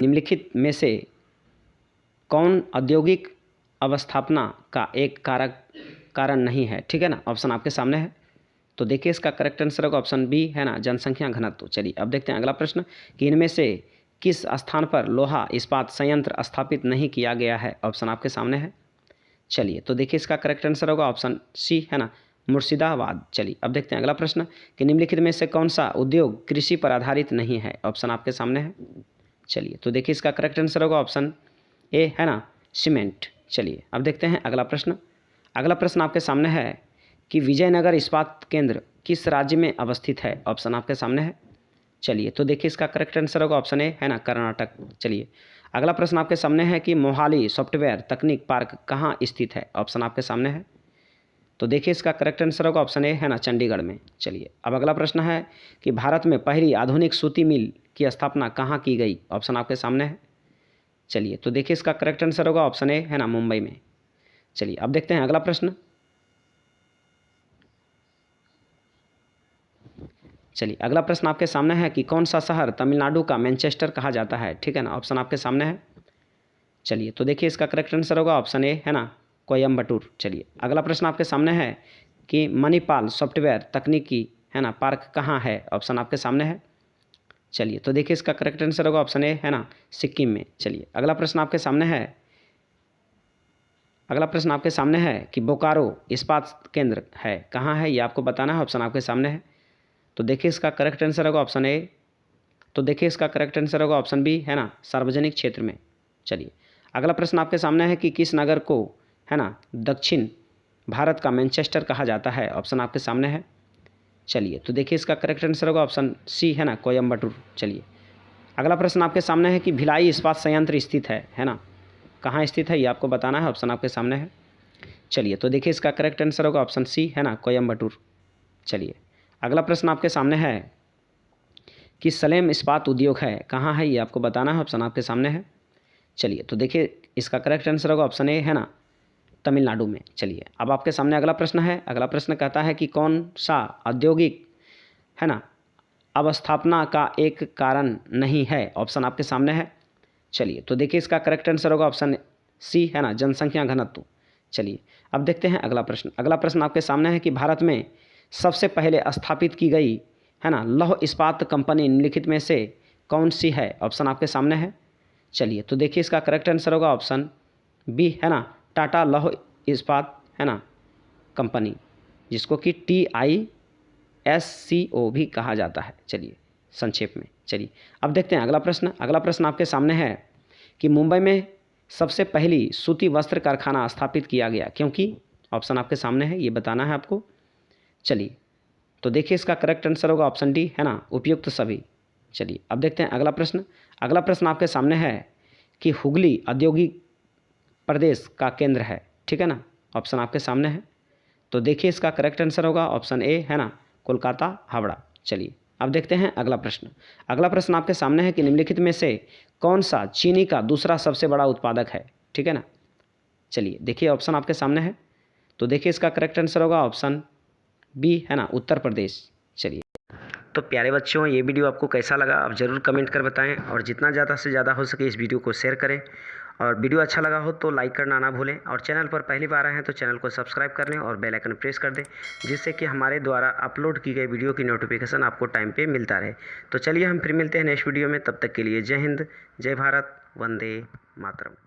निम्नलिखित में से कौन औद्योगिक अवस्थापना का एक कारण नहीं है? ठीक है ना, ऑप्शन आपके सामने है। तो देखिए इसका करेक्ट आंसर होगा ऑप्शन बी, है ना, जनसंख्या घनत्व। चलिए अब देखते हैं अगला प्रश्न कि इनमें से किस स्थान पर लोहा इस्पात संयंत्र स्थापित नहीं किया गया है? ऑप्शन आपके सामने है। चलिए तो देखिए इसका करेक्ट आंसर होगा ऑप्शन सी, है ना, मुर्शिदाबाद। चलिए अब देखते हैं अगला प्रश्न कि निम्नलिखित में से कौन सा उद्योग कृषि पर आधारित नहीं है? ऑप्शन आपके सामने है। चलिए तो देखिए इसका करेक्ट आंसर होगा ऑप्शन ए, है ना, सीमेंट। चलिए अब देखते हैं अगला प्रश्न। अगला प्रश्न आपके सामने है कि विजयनगर इस्पात केंद्र किस राज्य में अवस्थित है? ऑप्शन आपके सामने है। चलिए तो देखिए इसका करेक्ट आंसर होगा ऑप्शन ए, है ना, कर्नाटक। चलिए अगला प्रश्न आपके सामने है कि मोहाली सॉफ्टवेयर तकनीक पार्क कहाँ स्थित है? ऑप्शन आपके सामने है। तो देखिए इसका करेक्ट आंसर होगा ऑप्शन ए, है ना, चंडीगढ़ में। चलिए अब अगला प्रश्न है कि भारत में पहली आधुनिक सूती मिल की स्थापना कहाँ की गई? ऑप्शन आपके सामने है। चलिए तो देखिए इसका करेक्ट आंसर होगा ऑप्शन ए, है ना, मुंबई में। चलिए अब देखते हैं अगला प्रश्न। चलिए अगला प्रश्न आपके सामने है कि कौन सा शहर तमिलनाडु का मैनचेस्टर कहा जाता है? ठीक है ना, ऑप्शन आपके सामने है। चलिए तो देखिए इसका करेक्ट आंसर होगा ऑप्शन ए, है ना, कोयम्बटूर। चलिए अगला प्रश्न आपके सामने है कि मणिपाल सॉफ्टवेयर तकनीकी, है ना, पार्क कहाँ है? ऑप्शन आपके सामने है। चलिए तो देखिए इसका करेक्ट आंसर होगा ऑप्शन ए, है ना, सिक्किम में। चलिए अगला प्रश्न आपके सामने है, अगला प्रश्न आपके सामने है कि बोकारो इस्पात केंद्र है कहाँ है? ये आपको बताना है। ऑप्शन आपके सामने है। तो देखिए इसका करेक्ट आंसर होगा ऑप्शन ए। तो देखिए इसका करेक्ट आंसर होगा ऑप्शन बी, है ना, सार्वजनिक क्षेत्र में। चलिए अगला प्रश्न आपके सामने है कि किस नगर को, है ना, दक्षिण भारत का मैनचेस्टर कहा जाता है? ऑप्शन आपके सामने है। चलिए तो देखिए इसका करेक्ट आंसर होगा ऑप्शन सी, है ना, कोयम्बटूर। चलिए अगला प्रश्न आपके सामने है कि भिलाई इस्पात संयंत्र स्थित है ना, कहाँ स्थित है? ये आपको बताना है। ऑप्शन आपके सामने है। चलिए तो देखिए इसका करेक्ट आंसर होगा ऑप्शन सी, है ना, कोयम्बटूर। चलिए अगला प्रश्न आपके सामने है कि सलेम इस्पात उद्योग है कहाँ है? ये आपको बताना है। ऑप्शन आपके सामने है। चलिए तो देखिए इसका करेक्ट आंसर होगा ऑप्शन ए, है ना, तमिलनाडु में। चलिए अब आपके सामने अगला प्रश्न है। अगला प्रश्न कहता है कि कौन सा औद्योगिक, है ना, अवस्थापना का एक कारण नहीं है? ऑप्शन आपके सामने है। चलिए तो देखिए इसका करेक्ट आंसर होगा ऑप्शन सी, है ना, जनसंख्या घनत्व। चलिए अब देखते हैं अगला प्रश्न। अगला प्रश्न आपके सामने है कि भारत में सबसे पहले स्थापित की गई, है ना, लौह इस्पात कंपनी निम्नलिखित में से कौन सी है? ऑप्शन आपके सामने है। चलिए तो देखिए इसका करेक्ट आंसर होगा ऑप्शन बी, है ना, टाटा लौह इस्पात, है ना, कंपनी, जिसको कि TISCO भी कहा जाता है। चलिए संक्षेप में। चलिए अब देखते हैं अगला प्रश्न। अगला प्रश्न आपके सामने है कि मुंबई में सबसे पहली सूती वस्त्र कारखाना स्थापित किया गया क्योंकि? ऑप्शन आपके सामने है, ये बताना है आपको। चलिए तो देखिए इसका करेक्ट आंसर होगा ऑप्शन डी, है ना, उपयुक्त सभी। चलिए अब देखते हैं अगला प्रश्न। अगला प्रश्न आपके सामने है कि हुगली औद्योगिक प्रदेश का केंद्र है, ठीक है ना, ऑप्शन आपके सामने है। तो देखिए इसका करेक्ट आंसर होगा ऑप्शन ए, है ना, कोलकाता हावड़ा। चलिए अब देखते हैं अगला प्रश्न। अगला प्रश्न आपके सामने है कि निम्नलिखित में से कौन सा चीनी का दूसरा सबसे बड़ा उत्पादक है? ठीक है ना। चलिए देखिए ऑप्शन आपके सामने है। तो देखिए इसका करेक्ट आंसर होगा ऑप्शन बी, है ना, उत्तर प्रदेश। चलिए तो प्यारे बच्चों, ये वीडियो आपको कैसा लगा आप ज़रूर कमेंट कर बताएं और जितना ज़्यादा से ज़्यादा हो सके इस वीडियो को शेयर करें और वीडियो अच्छा लगा हो तो लाइक करना ना भूलें और चैनल पर पहली बार आए हैं तो चैनल को सब्सक्राइब कर लें और बेल आइकन प्रेस कर दें जिससे कि हमारे द्वारा अपलोड की गई वीडियो की नोटिफिकेशन आपको टाइम पे मिलता रहे। तो चलिए हम फिर मिलते हैं नेक्स्ट वीडियो में, तब तक के लिए जय हिंद, जय भारत, वंदे मातरम।